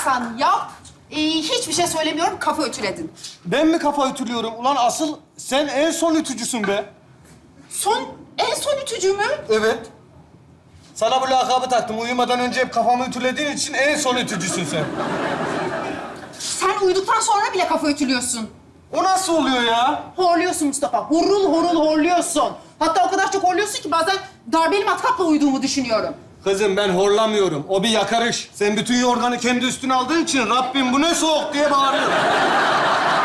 yaparsan yap. Hiçbir şey söylemiyorum, kafa ütüledin. Ben mi kafa ütülüyorum? Ulan asıl sen en son ütücüsün be. En son ütücü mü? Evet. Sana bu lakabı taktım. Uyumadan önce hep kafamı ütülediğin için en son ütücüsün sen. Sen uyuduktan sonra bile kafa ütülüyorsun. O nasıl oluyor ya? Horluyorsun Mustafa. Horul horul horluyorsun. Hatta o kadar çok horluyorsun ki bazen darbeli matkapla uyuduğumu düşünüyorum. Kızım ben horlamıyorum. O bir yakarış. Sen bütün yorganı kendi üstüne aldığın için Rabbim bu ne soğuk diye bağırıyorsun.